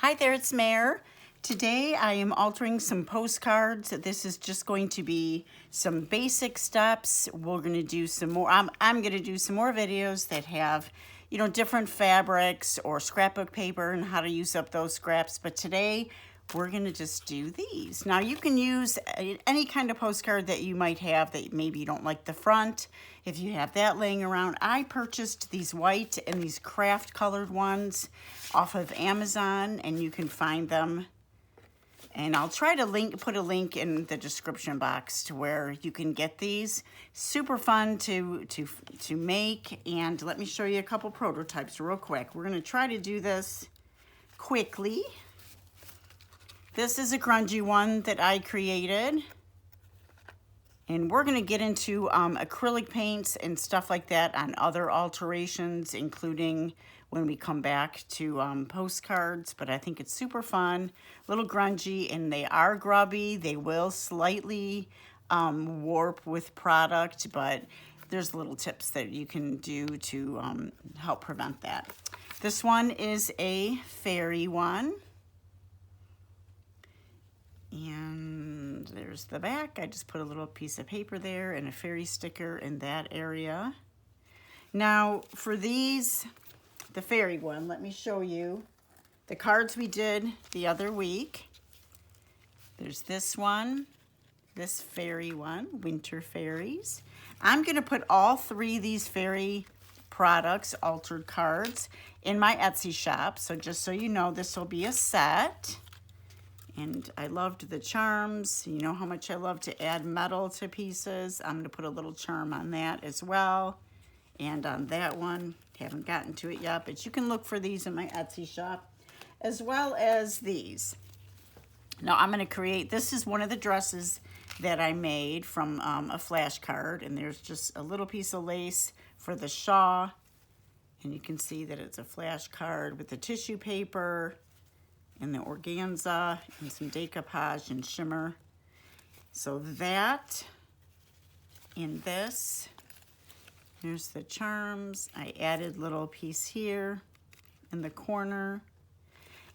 Hi there, it's Mare. Today I am altering some postcards. This is just going to be some basic steps. We're going to do some more. I'm going to do some more videos that have, you know, different fabrics or scrapbook paper and how to use up those scraps. But today we're going to just do these. Now you can use any kind of postcard that you might have that maybe you don't like the front. If you have that laying around, I purchased these white and these craft colored ones off of Amazon, and you can find them. And I'll try to put a link in the description box to where you can get these. Super fun to make, and let me show you a couple prototypes real quick. We're going to try to do this quickly. This is a grungy one that I created. And we're going to get into acrylic paints and stuff like that on other alterations, including when we come back to postcards. But I think it's super fun, a little grungy, and they are grubby. They will slightly warp with product, but there's little tips that you can do to help prevent that. This one is a fairy one. And there's the back. I just put a little piece of paper there and a fairy sticker in that area. Now for these, the fairy one, let me show you the cards we did the other week. There's this one, this fairy one, Winter Fairies. I'm gonna put all three of these fairy products, altered cards, in my Etsy shop. So just so you know, this will be a set. And I loved the charms. You know how much I love to add metal to pieces. I'm going to put a little charm on that as well. And on that one, haven't gotten to it yet, but you can look for these in my Etsy shop, as well as these. Now I'm going to create, this is one of the dresses that I made from a flashcard, and there's just a little piece of lace for the shawl. And you can see that it's a flashcard with the tissue paper and the organza and some decoupage and shimmer. So that in this, here's the charms. I added little piece here in the corner.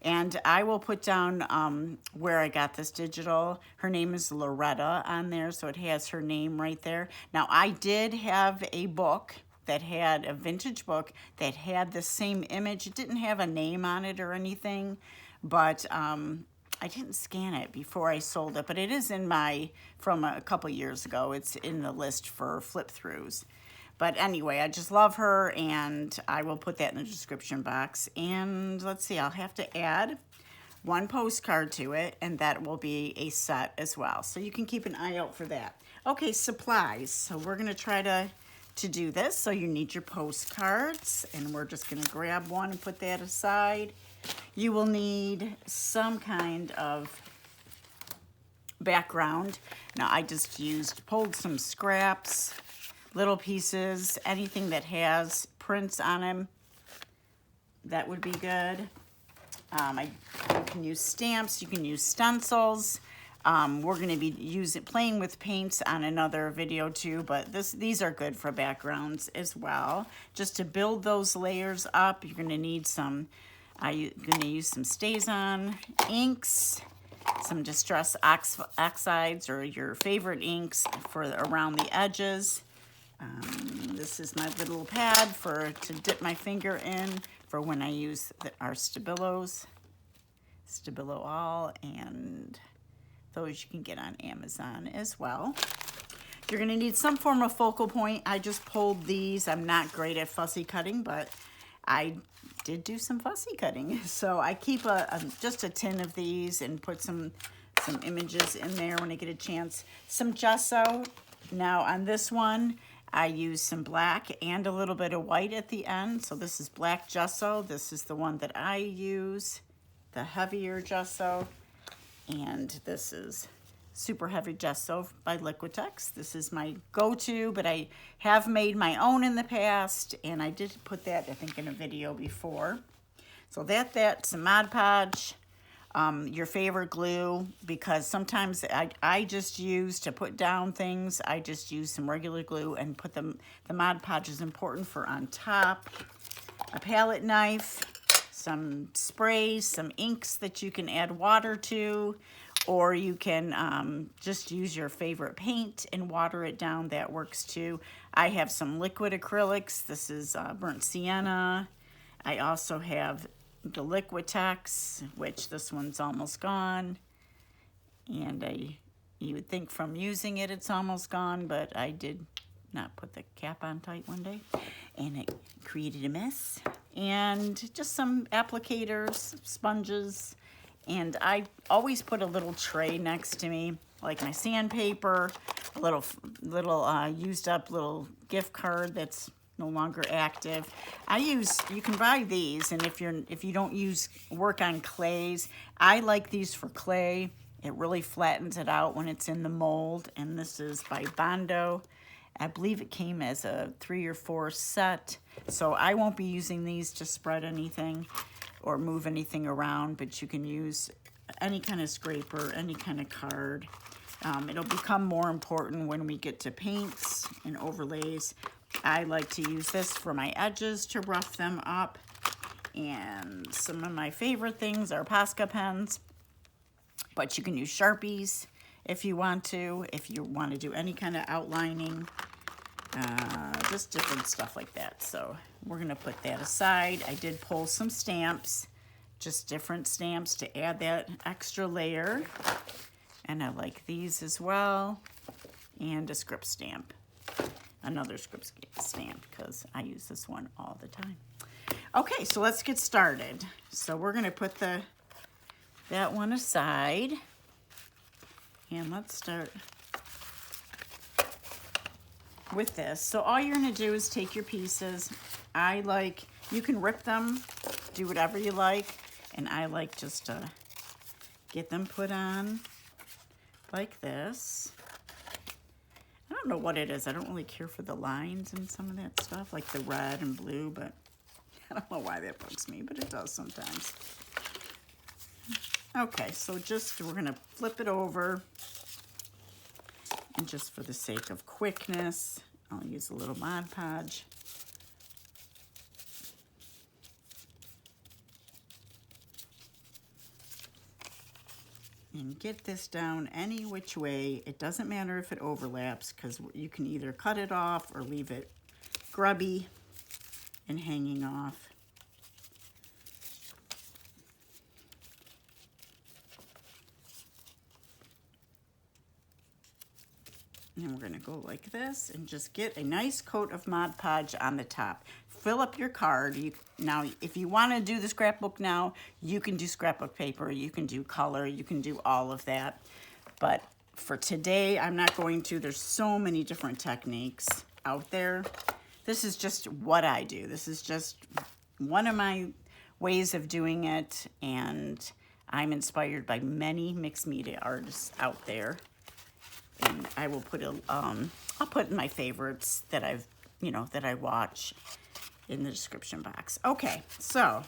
And I will put down where I got this digital. Her name is Loretta on there, so it has her name right there. Now I did have a book that had a vintage book that had the same image. It didn't have a name on it or anything, but I didn't scan it before I sold it, but it is in from a couple years ago. It's in the list for flip throughs. But anyway, I just love her, and I will put that in the description box. And let's see, I'll have to add one postcard to it, and that will be a set as well. So you can keep an eye out for that. Okay, supplies. So we're gonna try to do this. So you need your postcards, and we're just gonna grab one and put that aside. You will need some kind of background. Now I just pulled some scraps, little pieces, anything that has prints on them, that would be good. You can use stamps, you can use stencils. We're gonna be playing with paints on another video too, but these are good for backgrounds as well. Just to build those layers up, you're gonna need some, I'm going to use some StazOn inks, some Distress Oxides or your favorite inks for around the edges. This is my little pad to dip my finger in for when I use our Stabilos, Stabilo All, and those you can get on Amazon as well. You're going to need some form of focal point. I just pulled these. I'm not great at fussy cutting, but I did do some fussy cutting. So I keep just a tin of these and put some images in there when I get a chance. Some gesso. Now on this one, I use some black and a little bit of white at the end. So this is black gesso. This is the one that I use, the heavier gesso. And this is super heavy gesso by Liquitex. This is my go-to, but I have made my own in the past, and I did put that, I think, in a video before. So that's some Mod Podge, your favorite glue, because sometimes I just use to put down things, I just use some regular glue and put the Mod Podge is important for on top. A palette knife, some sprays, some inks that you can add water to, or you can just use your favorite paint and water it down. That works too. I have some liquid acrylics. This is burnt sienna. I also have the Liquitex, which this one's almost gone. And you would think from using it it's almost gone, but I did not put the cap on tight one day and it created a mess. And just some applicators, sponges, and I always put a little tray next to me, like my sandpaper, a little used up little gift card that's no longer active. You can buy these, and if you don't work on clays, I like these for clay. It really flattens it out when it's in the mold, and this is by Bondo. I believe it came as a 3 or 4 set, so I won't be using these to spread anything or move anything around, but you can use any kind of scraper, any kind of card. It'll become more important when we get to paints and overlays. I like to use this for my edges to rough them up. And some of my favorite things are Posca pens, but you can use Sharpies if you want to do any kind of outlining, just different stuff like that. So we're gonna put that aside. I did pull some stamps, just different stamps to add that extra layer. And I like these as well. And a script stamp, another script stamp, because I use this one all the time. Okay, so let's get started. So we're gonna put that one aside. And let's start with this. So all you're gonna do is take your pieces. You can rip them, do whatever you like, and I like just to get them put on like this. I don't know what it is. I don't really care for the lines and some of that stuff, like the red and blue, but I don't know why that bugs me, but it does sometimes. Okay, so we're gonna flip it over, and just for the sake of quickness, I'll use a little Mod Podge. And get this down any which way. It doesn't matter if it overlaps, because you can either cut it off or leave it grubby and hanging off. And we're gonna go like this and just get a nice coat of Mod Podge on the top. Fill up your card. Now, if you wanna do the scrapbook now, you can do scrapbook paper, you can do color, you can do all of that. But for today, I'm not going to. There's so many different techniques out there. This is just what I do. This is just one of my ways of doing it, and I'm inspired by many mixed media artists out there. And I will put I'll put my favorites that that I watch in the description box. Okay, so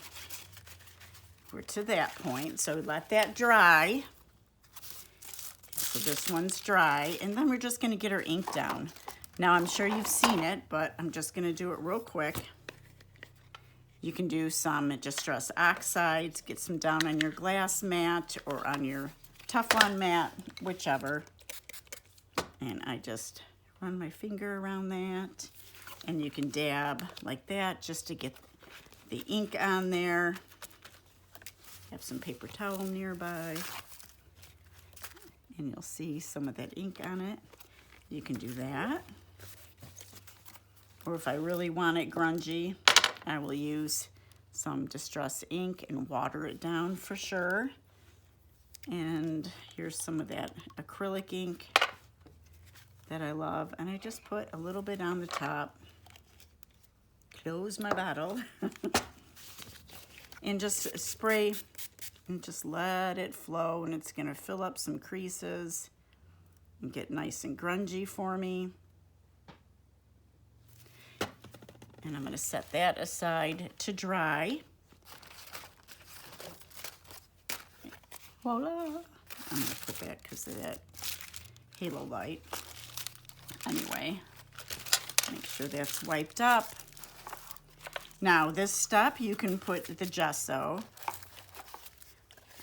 we're to that point. So let that dry. So this one's dry, and then we're just gonna get our ink down. Now I'm sure you've seen it, but I'm just gonna do it real quick. You can do some Distress Oxides, get some down on your glass mat or on your Teflon mat, whichever. And I just run my finger around that, and you can dab like that just to get the ink on there. Have some paper towel nearby, and you'll see some of that ink on it. You can do that. Or if I really want it grungy, I will use some Distress ink and water it down for sure. And here's some of that acrylic ink that I love, and I just put a little bit on the top, close my bottle, and just spray and just let it flow, and it's gonna fill up some creases and get nice and grungy for me. And I'm gonna set that aside to dry. Voila! I'm gonna put that because of that halo light. Anyway, make sure that's wiped up. Now this step, you can put the gesso.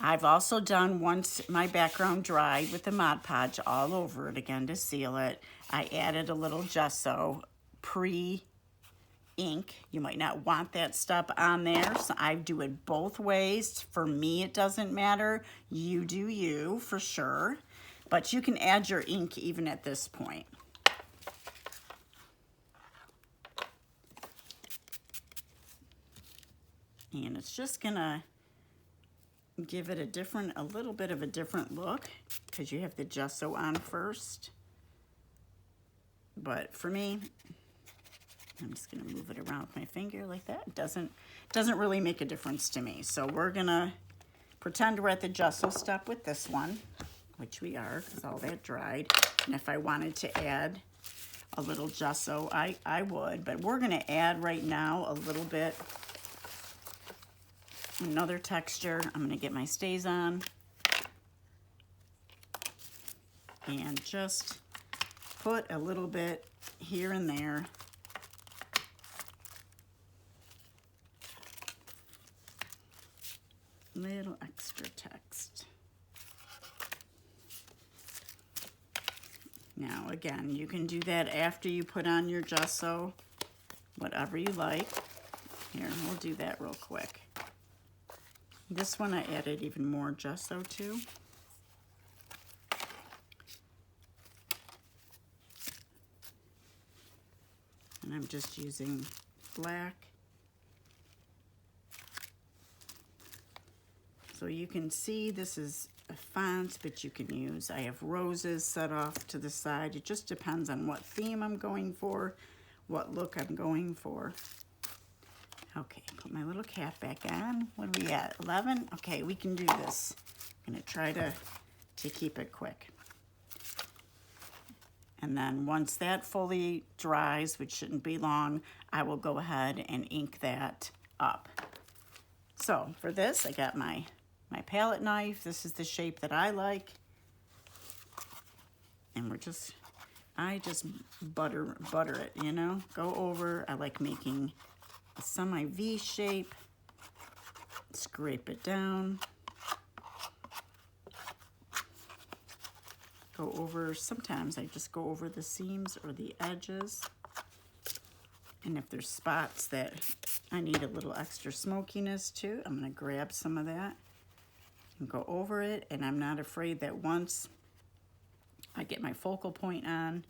I've also done, once my background dried with the Mod Podge all over it again to seal it, I added a little gesso pre-ink. You might not want that step on there, so I do it both ways. For me, it doesn't matter. You do you, for sure. But you can add your ink even at this point. And it's just gonna give it a little bit of a different look because you have the gesso on first. But for me, I'm just gonna move it around with my finger like that. It doesn't really make a difference to me. So we're gonna pretend we're at the gesso step with this one, which we are because all that dried. And if I wanted to add a little gesso, I would, but we're gonna add right now a little bit, another texture. I'm gonna get my stays on and just put a little bit here and there. Little extra text. Now again, you can do that after you put on your gesso, whatever you like. Here, we'll do that real quick. This one I added even more gesso to. And I'm just using black. So you can see this is a font, but you can use, I have roses set off to the side. It just depends on what theme I'm going for, what look I'm going for. Okay, put my little cap back on. What are we at, 11? Okay, we can do this. I'm gonna try to keep it quick. And then once that fully dries, which shouldn't be long, I will go ahead and ink that up. So for this, I got my palette knife. This is the shape that I like. And I just butter it, you know? Go over, I like making a semi-V shape. Scrape it down. Go over, sometimes I just go over the seams or the edges. And if there's spots that I need a little extra smokiness to, I'm gonna grab some of that and go over it. And I'm not afraid that once I get my focal point on,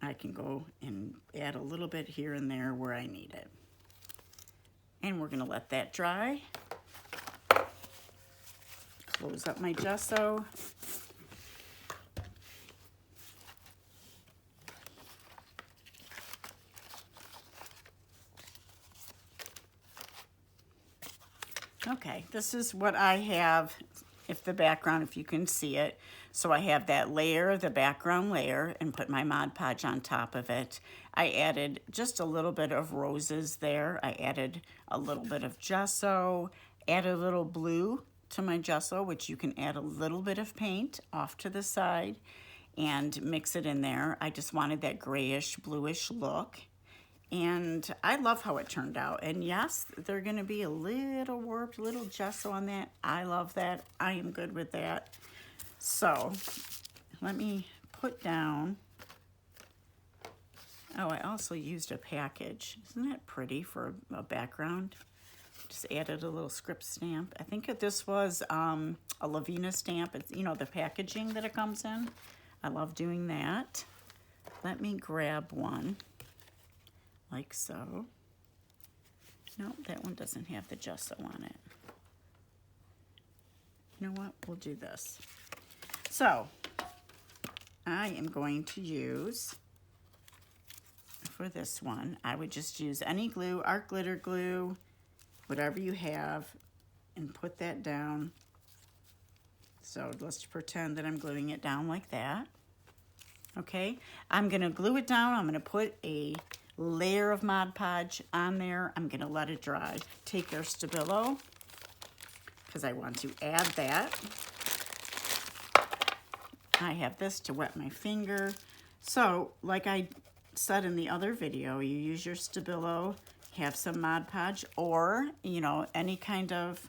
I can go and add a little bit here and there where I need it. And we're gonna let that dry. Close up my gesso. Okay, this is what I have, if you can see it. So I have that layer, the background layer, and put my Mod Podge on top of it. I added just a little bit of roses there. I added a little bit of gesso, added a little blue to my gesso, which you can add a little bit of paint off to the side and mix it in there. I just wanted that grayish, bluish look. And I love how it turned out. And yes, they're gonna be a little warped, little gesso on that. I love that. I am good with that. So let me put down, oh, I also used a package. Isn't that pretty for a background? Just added a little script stamp. I think this was a Lavina stamp. It's, you know, the packaging that it comes in. I love doing that. Let me grab one. Like so. No, that one doesn't have the gesso on it. You know what? We'll do this. So, I am going to use, for this one, I would just use any glue, art glitter glue, whatever you have, and put that down. So let's pretend that I'm gluing it down like that. Okay, I'm gonna glue it down. I'm gonna put a layer of Mod Podge on there. I'm gonna let it dry. Take our Stabilo, because I want to add that. I have this to wet my finger. So, like I said in the other video, you use your Stabilo have some Mod Podge, or, you know, any kind of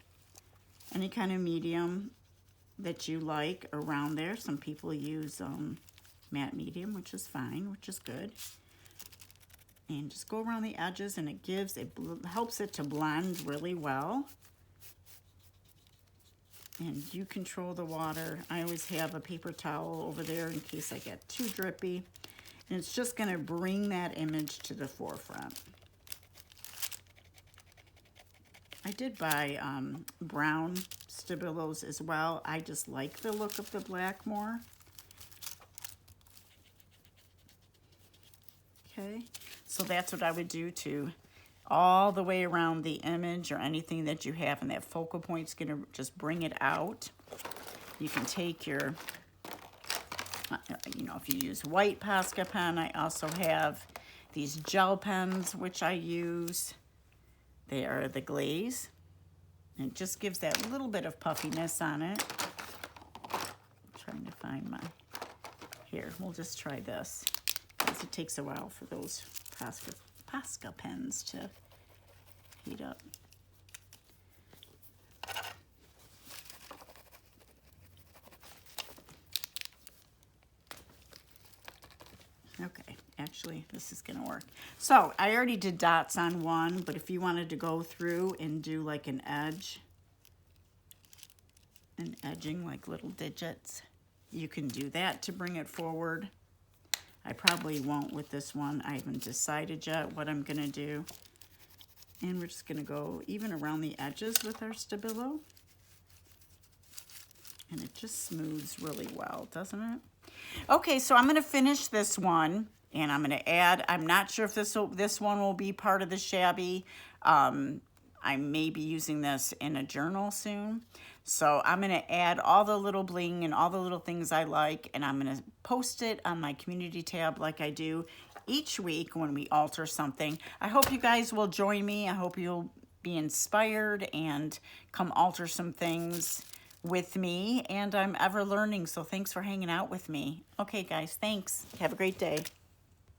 medium that you like around there. Some people use matte medium, which is fine, which is good. And just go around the edges, and it helps it to blend really well. And you control the water. I always have a paper towel over there in case I get too drippy. And it's just going to bring that image to the forefront. I did buy brown Stabilos as well. I just like the look of the black more. Okay, so that's what I would do to all the way around the image or anything that you have, and that focal point's going to just bring it out. You can take your, you know, if you use white Posca pen, I also have these gel pens, which I use. They are the glaze. And it just gives that little bit of puffiness on it. I'm trying to find my, here, we'll just try this. Because it takes a while for those Posca pens to heat up. Okay, actually, this is gonna work. So I already did dots on one, but if you wanted to go through and do like an edge, and edging like little digits, you can do that to bring it forward. I probably won't with this one. I haven't decided yet what I'm gonna do. And we're just gonna go even around the edges with our Stabilo. And it just smooths really well, doesn't it? Okay, so I'm gonna finish this one, and I'm gonna add, I'm not sure if this one will be part of the shabby. I may be using this in a journal soon. So I'm gonna add all the little bling and all the little things I like, and I'm gonna post it on my community tab like I do each week when we alter something. I hope you guys will join me. I hope you'll be inspired and come alter some things with me, and I'm ever learning, so thanks for hanging out with me. Okay guys, thanks. Have a great day.